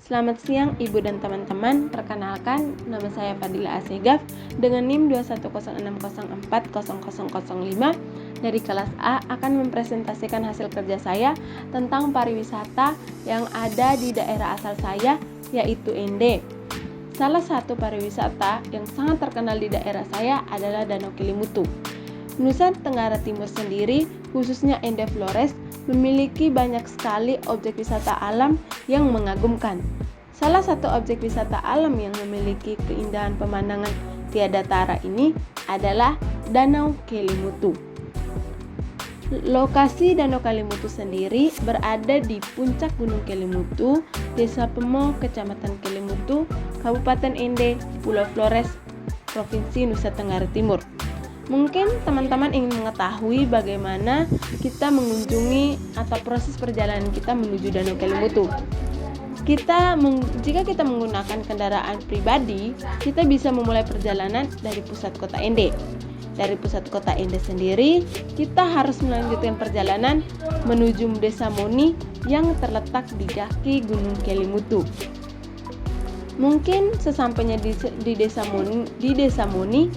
Selamat siang Ibu dan teman-teman, perkenalkan nama saya Fadila Asegaf dengan NIM 21060400005 dari kelas A akan mempresentasikan hasil kerja saya tentang pariwisata yang ada di daerah asal saya, yaitu Ende. Salah satu pariwisata yang sangat terkenal di daerah saya adalah Danau Kelimutu. Nusa Tenggara Timur sendiri, khususnya Ende Flores, memiliki banyak sekali objek wisata alam yang mengagumkan. Salah satu objek wisata alam yang memiliki keindahan pemandangan tiada tara ini adalah Danau Kelimutu. Lokasi Danau Kelimutu sendiri berada di puncak Gunung Kelimutu, Desa Pemo, Kecamatan Kelimutu, Kabupaten Ende, Pulau Flores, Provinsi Nusa Tenggara Timur. Mungkin teman-teman ingin mengetahui bagaimana kita mengunjungi atau proses perjalanan kita menuju Danau Kelimutu. Jika kita menggunakan kendaraan pribadi, kita bisa memulai perjalanan dari pusat kota Ende. Dari pusat kota Ende sendiri, kita harus melanjutkan perjalanan menuju Desa Moni yang terletak di kaki Gunung Kelimutu. Mungkin sesampainya di Desa Moni,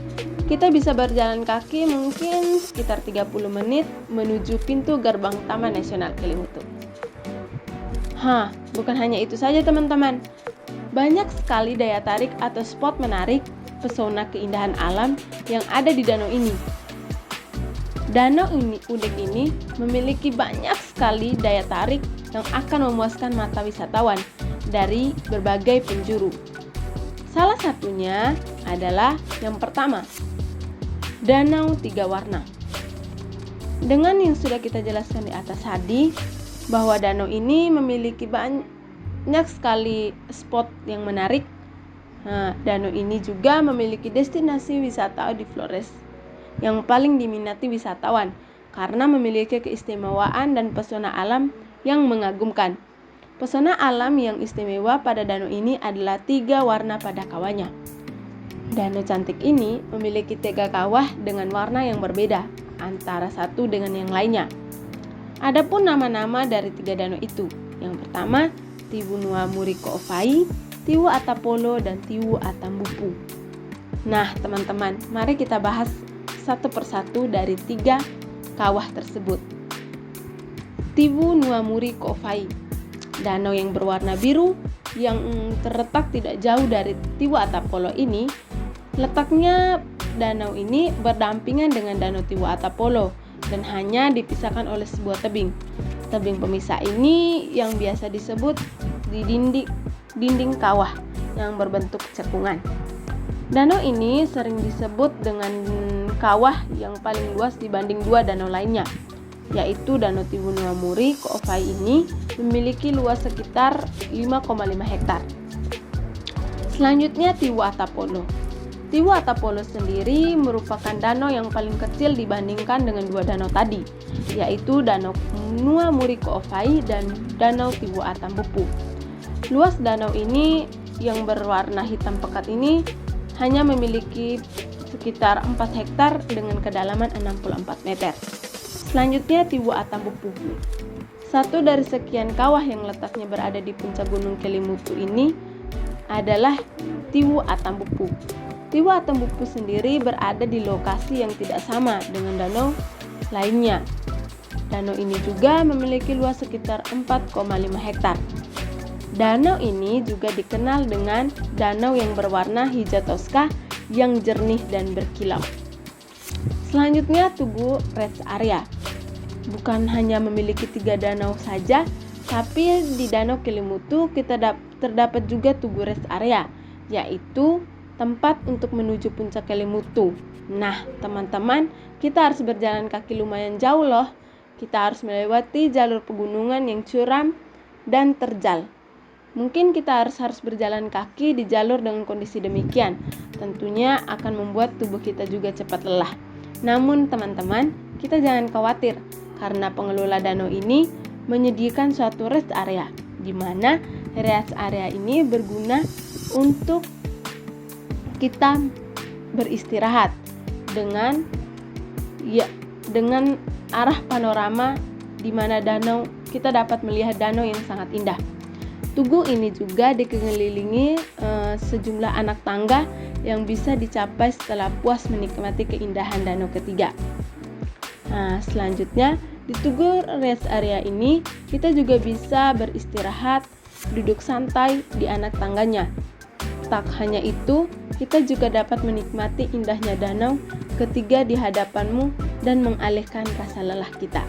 kita bisa berjalan kaki mungkin sekitar 30 menit menuju pintu gerbang Taman Nasional Kelimutu. Bukan hanya itu saja teman-teman. Banyak sekali daya tarik atau spot menarik pesona keindahan alam yang ada di danau ini. Danau ini unik ini memiliki banyak sekali daya tarik yang akan memuaskan mata wisatawan dari berbagai penjuru. Salah satunya adalah yang pertama, Danau Tiga Warna. Dengan yang sudah kita jelaskan di atas tadi, bahwa danau ini memiliki banyak sekali spot yang menarik. Danau ini juga memiliki destinasi wisata di Flores yang paling diminati wisatawan karena memiliki keistimewaan dan pesona alam yang mengagumkan. Pesona alam yang istimewa pada danau ini adalah 3 warna pada kawahnya. Danau cantik ini memiliki 3 kawah dengan warna yang berbeda antara satu dengan yang lainnya. Adapun nama-nama dari 3 danau itu, yang pertama Tiwu Nuamuri Ko'ofai, Tiwu Atapolo, dan Tiwu Atambupu. Nah teman-teman, mari kita bahas satu persatu dari 3 kawah tersebut. Tiwu Nuamuri Ko'ofai, danau yang berwarna biru yang terletak tidak jauh dari Tiwu Atapolo ini. Letaknya danau ini berdampingan dengan Danau Tiwu Atapolo dan hanya dipisahkan oleh sebuah tebing. Tebing pemisah ini yang biasa disebut di dinding kawah yang berbentuk cekungan. Danau ini sering disebut dengan kawah yang paling luas dibanding 2 danau lainnya, yaitu Danau Tiwu Nuamuri Ko'ofai ini memiliki luas sekitar 5,5 hektar. Selanjutnya Tiwu Atapolo. Tiwu Atapolo sendiri merupakan danau yang paling kecil dibandingkan dengan 2 danau tadi, yaitu Danau Nuamuri Ko'ofai dan Danau Tiwu Atambupu. Luas danau ini yang berwarna hitam pekat ini hanya memiliki sekitar 4 hektar dengan kedalaman 64 meter. Selanjutnya Tiwu Atambupu. Satu dari sekian kawah yang letaknya berada di puncak Gunung Kelimutu ini adalah Tiwu Atambupu. Tiwu Atambupu sendiri berada di lokasi yang tidak sama dengan danau lainnya. Danau ini juga memiliki luas sekitar 4,5 hektar. Danau ini juga dikenal dengan danau yang berwarna hijau toska yang jernih dan berkilau. Selanjutnya Tugu Rest Area. Bukan hanya memiliki 3 danau saja, tapi di Danau Kelimutu kita terdapat juga Tugu Rest Area, yaitu tempat untuk menuju puncak Kelimutu. Nah teman-teman, kita harus berjalan kaki lumayan jauh loh. Kita harus melewati jalur pegunungan yang curam dan terjal. Mungkin kita harus berjalan kaki di jalur dengan kondisi demikian. Tentunya akan membuat tubuh kita juga cepat lelah. Namun teman-teman, kita jangan khawatir karena pengelola danau ini menyediakan suatu rest area, di mana rest area ini berguna untuk kita beristirahat dengan arah panorama di mana kita dapat melihat danau yang sangat indah. Tugu ini juga dikelilingi sejumlah anak tangga yang bisa dicapai setelah puas menikmati keindahan danau ketiga. Nah, selanjutnya di Tugu Rest Area ini kita juga bisa beristirahat, duduk santai di anak tangganya. Tak hanya itu, kita juga dapat menikmati indahnya danau ketiga di hadapanmu dan mengalihkan rasa lelah kita.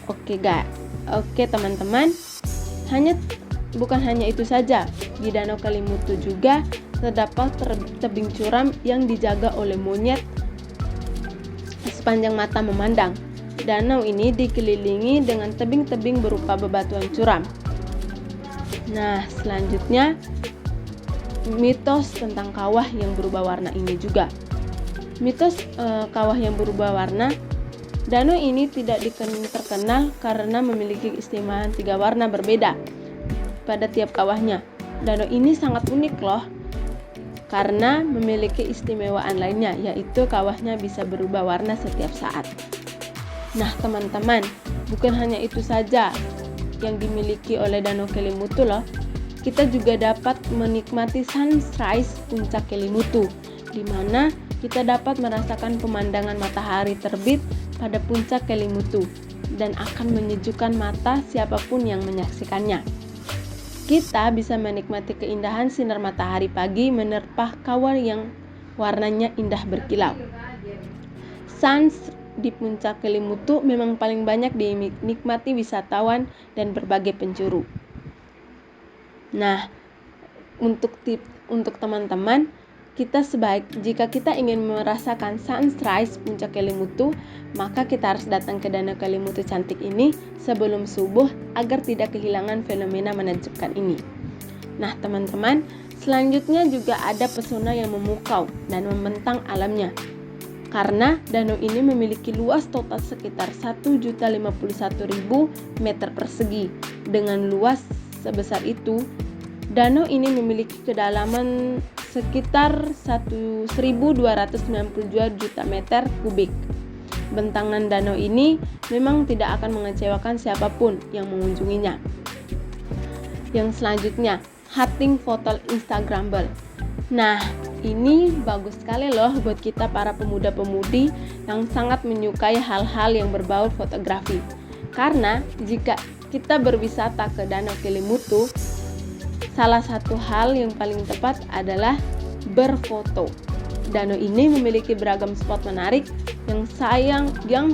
Oke teman-teman, bukan hanya itu saja, di Danau Kelimutu juga terdapat tebing curam yang dijaga oleh monyet sepanjang mata memandang. Danau ini dikelilingi dengan tebing-tebing berupa bebatuan curam. Nah, selanjutnya mitos tentang kawah yang berubah warna ini juga. Mitos kawah yang berubah warna. Danau ini tidak terkenal karena memiliki keistimewaan 3 warna berbeda pada tiap kawahnya. Danau ini sangat unik loh, karena memiliki istimewaan lainnya, yaitu kawahnya bisa berubah warna setiap saat. Nah teman-teman, bukan hanya itu saja yang dimiliki oleh Danau Kelimutu loh. Kita juga dapat menikmati sunrise puncak Kelimutu, di mana kita dapat merasakan pemandangan matahari terbit pada puncak Kelimutu dan akan menyejukkan mata siapapun yang menyaksikannya. Kita bisa menikmati keindahan sinar matahari pagi menerpa kawah yang warnanya indah berkilau. Suns di puncak Kelimutu memang paling banyak dinikmati wisatawan dan berbagai penjuru. Nah, untuk teman-teman, jika kita ingin merasakan sunrise puncak Kelimutu, maka kita harus datang ke Danau Kelimutu cantik ini sebelum subuh agar tidak kehilangan fenomena menakjubkan ini. Nah teman-teman, selanjutnya juga ada pesona yang memukau dan membentang alamnya. Karena danau ini memiliki luas total sekitar 1.051.000 meter persegi. Dengan luas sebesar itu, danau ini memiliki kedalaman sekitar 1.292 juta meter kubik. Bentangan danau ini memang tidak akan mengecewakan siapapun yang mengunjunginya. Yang selanjutnya, hunting foto Instagramable. Nah, ini bagus sekali loh buat kita para pemuda-pemudi yang sangat menyukai hal-hal yang berbau fotografi. Karena jika kita berwisata ke Danau Kelimutu, salah satu hal yang paling tepat adalah berfoto. Danau ini memiliki beragam spot menarik yang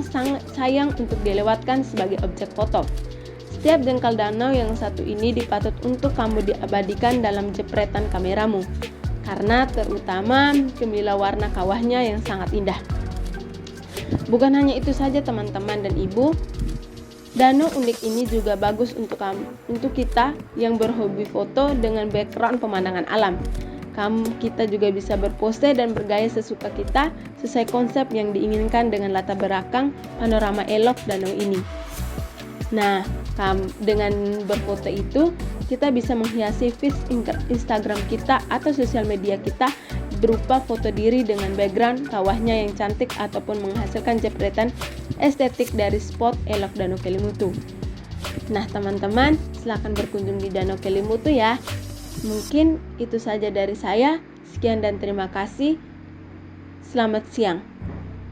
sangat sayang untuk dilewatkan sebagai objek foto. Setiap jengkal danau yang satu ini dipatut untuk kamu diabadikan dalam jepretan kameramu, karena terutama kemilau warna kawahnya yang sangat indah. Bukan hanya itu saja teman-teman dan ibu, danau unik ini juga bagus untuk kita yang berhobi foto dengan background pemandangan alam. Kita juga bisa berpose dan bergaya sesuka kita sesuai konsep yang diinginkan dengan latar belakang panorama elok danau ini. Nah, dengan berfoto itu kita bisa menghiasi feed Instagram kita atau sosial media kita berupa foto diri dengan background kawahnya yang cantik ataupun menghasilkan jepretan estetik dari spot elok Danau Kelimutu. Nah teman-teman, silakan berkunjung di Danau Kelimutu ya. Mungkin itu saja dari saya. Sekian dan terima kasih. Selamat siang.